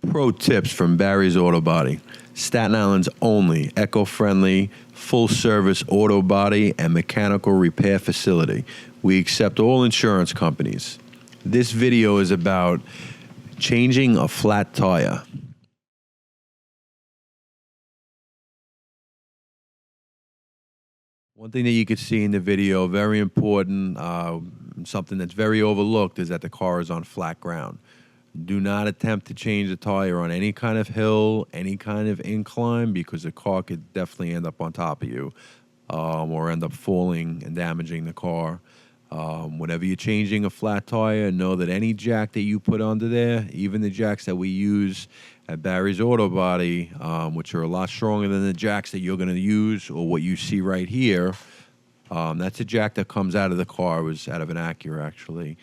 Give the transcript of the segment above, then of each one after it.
Pro tips from Barry's Auto Body. Staten Island's only eco-friendly, full-service auto body and mechanical repair facility. We accept all insurance companies. This video is about changing a flat tire. One thing that you could see in the video, very important, something that's very overlooked, is that the car is on flat ground. Do not attempt to change the tire on any kind of hill, any kind of incline, because the car could definitely end up on top of you or end up falling and damaging the car. Whenever you're changing a flat tire, know that any jack that you put under there, even the jacks that we use at Barry's Auto Body, which are a lot stronger than the jacks that you're going to use or what you see right here, that's a jack that comes out of the car. It was out of an Acura, actually.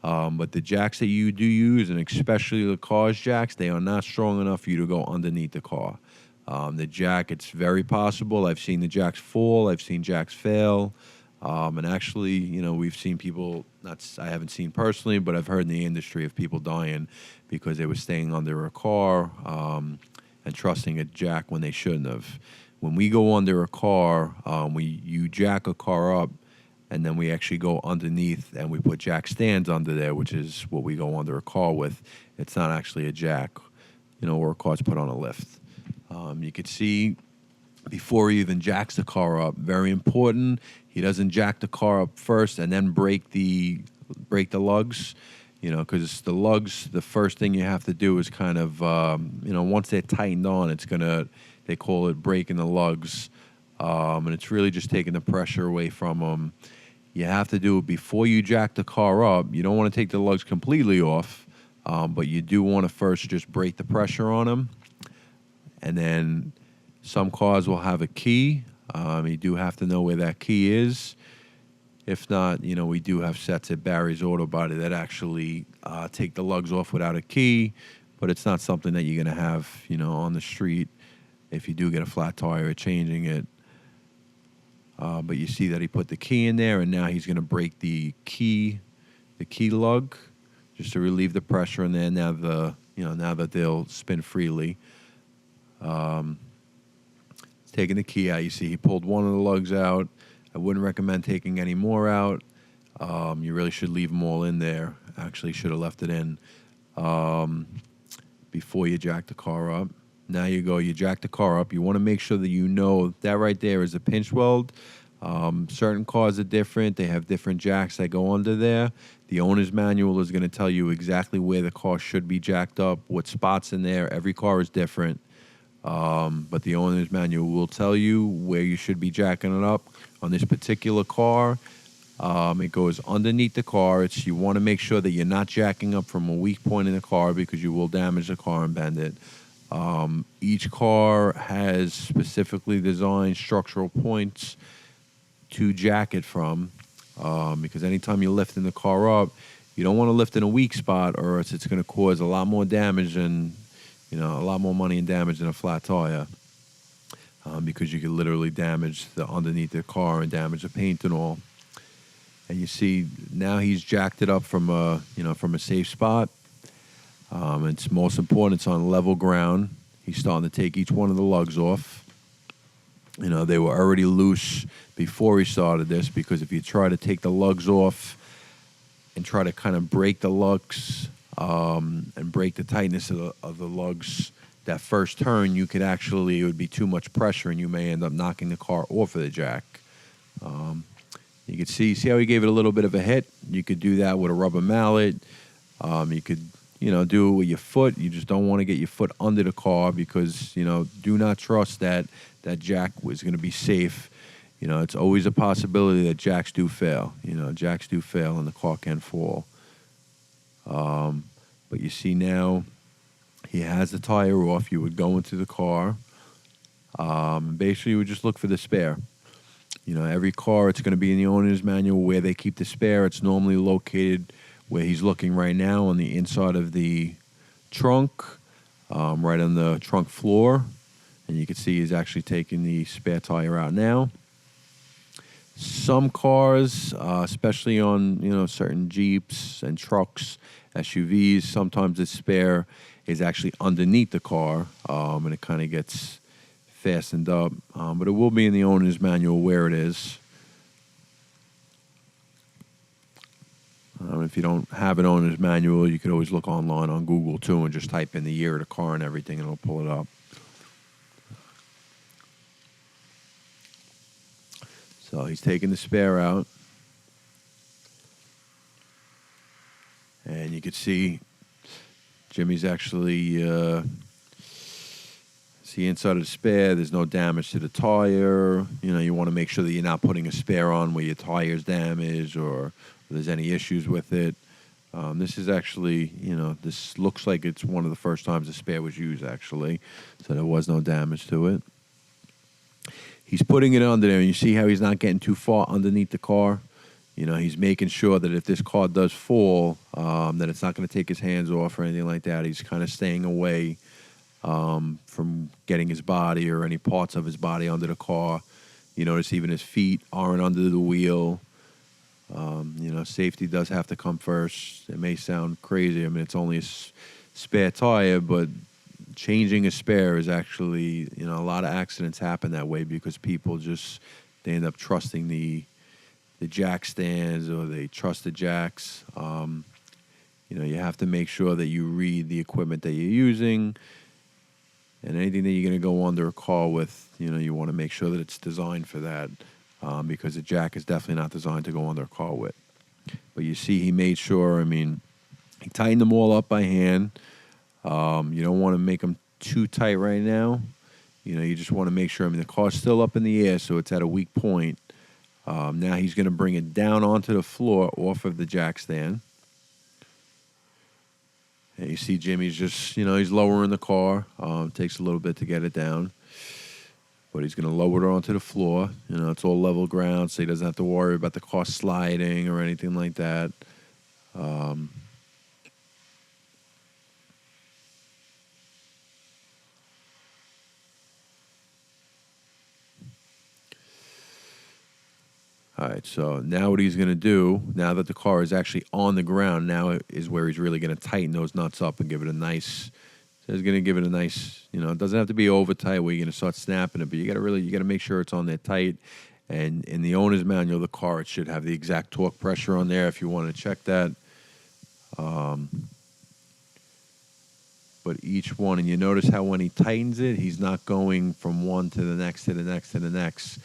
But the jacks that you do use, and especially the car's jacks, they are not strong enough for you to go underneath the car. The jack, it's very possible. I've seen the jacks fall. I've seen jacks fail. And actually, you know, we've seen people, I haven't seen personally, but I've heard in the industry of people dying because they were staying under a car and trusting a jack when they shouldn't have. When we go under a car, you jack a car up, and then we actually go underneath and we put jack stands under there, which is what we go under a car with. It's not actually a jack, you know, or a car's put on a lift. You could see before he even jacks the car up, very important, he doesn't jack the car up first and then break the lugs, you know, because the lugs, the first thing you have to do is kind of, you know, once they're tightened on, they call it breaking the lugs, and it's really just taking the pressure away from them. You have to do it before you jack the car up. You don't want to take the lugs completely off, but you do want to first just break the pressure on them. And then some cars will have a key. You do have to know where that key is. If not, you know, we do have sets at Barry's Auto Body that actually take the lugs off without a key, but it's not something that you're going to have, you know, on the street if you do get a flat tire or changing it. But you see that he put the key in there, and now he's going to break the key lug, just to relieve the pressure in there. Now that they'll spin freely. Taking the key out, you see he pulled one of the lugs out. I wouldn't recommend taking any more out. You really should leave them all in there. Actually, should have left it in before you jack the car up. Now you jack the car up. You want to make sure that you know that right there is a pinch weld. Certain cars are different. They have different jacks that go under there. The owner's manual is going to tell you exactly where the car should be jacked up, what spots in there. Every car is different. But the owner's manual will tell you where you should be jacking it up. On this particular car, it goes underneath the car. You want to make sure that you're not jacking up from a weak point in the car, because you will damage the car and bend it. Each car has specifically designed structural points to jack it from, because anytime you're lifting the car up, you don't want to lift in a weak spot, or else it's going to cause a lot more damage and, you know, a lot more money and damage than a flat tire, because you could literally damage the underneath the car and damage the paint and all. And you see now he's jacked it up from a safe spot. It's most important, it's on level ground. He's starting to take each one of the lugs off. You know, they were already loose before he started this, because if you try to take the lugs off and try to kind of break the lugs and break the tightness of the lugs, that first turn, it would be too much pressure and you may end up knocking the car off of the jack. You can see how he gave it a little bit of a hit? You could do that with a rubber mallet. You could, you know, do it with your foot. You just don't want to get your foot under the car, because, you know, do not trust that jack was going to be safe. You know, it's always a possibility that jacks do fail. You know, jacks do fail and the car can fall. But you see now he has the tire off. You would go into the car. Basically, you would just look for the spare. You know, every car, it's going to be in the owner's manual where they keep the spare. It's normally located where he's looking right now, on the inside of the trunk, right on the trunk floor. And you can see he's actually taking the spare tire out now. Some cars, especially on certain Jeeps and trucks, SUVs, sometimes the spare is actually underneath the car, and it kind of gets fastened up. But it will be in the owner's manual where it is. If you don't have an owner's manual, you could always look online on Google too and just type in the year of the car and everything, and it'll pull it up. So he's taking the spare out. And you can see Jimmy's actually, see inside of the spare, there's no damage to the tire. You want to make sure that you're not putting a spare on where your tire's damaged or there's any issues with it. This is actually, this looks like it's one of the first times the spare was used, actually. So there was no damage to it. He's putting it under there, and you see how he's not getting too far underneath the car? He's making sure that if this car does fall, that it's not going to take his hands off or anything like that. He's kind of staying away from getting his body or any parts of his body under the car. You notice even his feet aren't under the wheel. Safety does have to come first. It may sound crazy. I mean, it's only a spare tire, but changing a spare is actually, a lot of accidents happen that way because people they end up trusting the jack stands or they trust the jacks. You have to make sure that you read the equipment that you're using, and anything that you're going to go under a car with, you want to make sure that it's designed for that, because the jack is definitely not designed to go under a car with. But you see he made sure, he tightened them all up by hand. You don't want to make them too tight right now. You just want to make sure, the car's still up in the air, so it's at a weak point. Now he's going to bring it down onto the floor off of the jack stand. And you see Jimmy's just, he's lowering the car. Takes a little bit to get it down. But he's going to lower it onto the floor. It's all level ground, so he doesn't have to worry about the car sliding or anything like that. All right, so now what he's going to do, now that the car is actually on the ground, now is where he's really going to tighten those nuts up and give it a nice, so he's going to give it a nice, it doesn't have to be over tight where you're going to start snapping it, but you got to make sure it's on there tight. And in the owner's manual of the car, it should have the exact torque pressure on there if you want to check that. But each one, and you notice how when he tightens it, he's not going from one to the next to the next to the next.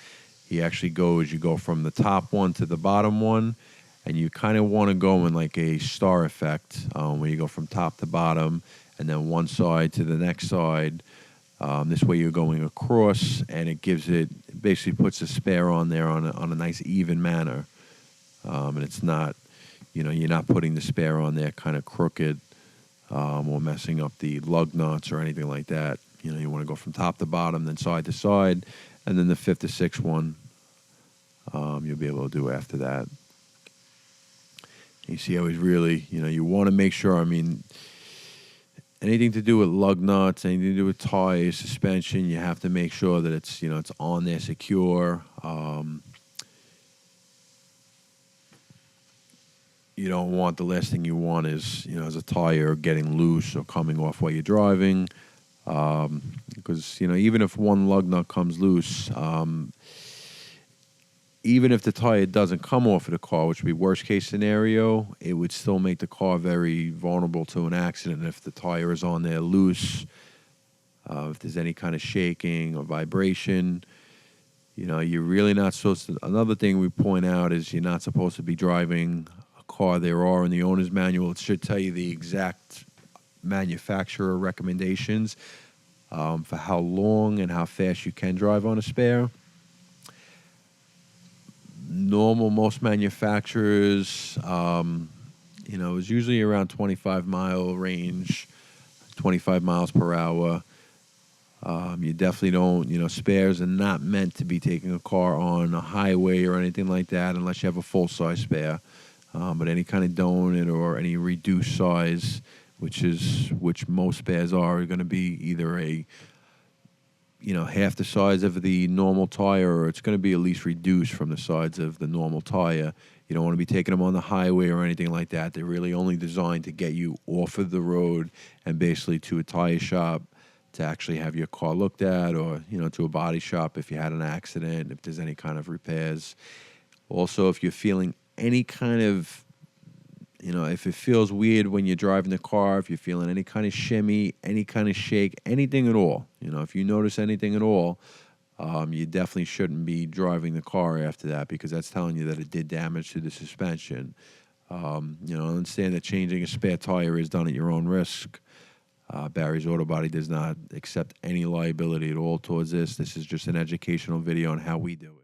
He actually you go from the top one to the bottom one, and you kind of want to go in like a star effect, where you go from top to bottom, and then one side to the next side. This way you're going across, and it basically puts a spare on there on a nice even manner. And it's not, you're not putting the spare on there kind of crooked, or messing up the lug nuts or anything like that. You want to go from top to bottom, then side to side, and then the fifth to sixth one, you'll be able to do after that. You see how he's really, you want to make sure, anything to do with lug nuts, anything to do with tires, suspension, you have to make sure that it's, it's on there secure. You don't want, the last thing you want is, as a tire getting loose or coming off while you're driving. Because, even if one lug nut comes loose, even if the tire doesn't come off of the car, which would be worst case scenario, it would still make the car very vulnerable to an accident if the tire is on there loose. If there's any kind of shaking or vibration, you're really not supposed to. Another thing we point out is you're not supposed to be driving a car. There are in the owner's manual, it should tell you the exact manufacturer recommendations for how long and how fast you can drive on a spare. Most manufacturers, is usually around 25-mile range, 25 miles per hour. You definitely don't, spares are not meant to be taking a car on a highway or anything like that unless you have a full-size spare. But any kind of donut or any reduced size, which most spares are going to be either a half the size of the normal tire, or it's going to be at least reduced from the size of the normal tire. You don't want to be taking them on the highway or anything like that. They're really only designed to get you off of the road and basically to a tire shop to actually have your car looked at, or, to a body shop if you had an accident, if there's any kind of repairs. Also, if you're feeling any kind of, if it feels weird when you're driving the car, if you're feeling any kind of shimmy, any kind of shake, anything at all, if you notice anything at all, you definitely shouldn't be driving the car after that, because that's telling you that it did damage to the suspension. Understand that changing a spare tire is done at your own risk. Barry's Auto Body does not accept any liability at all towards this. This is just an educational video on how we do it.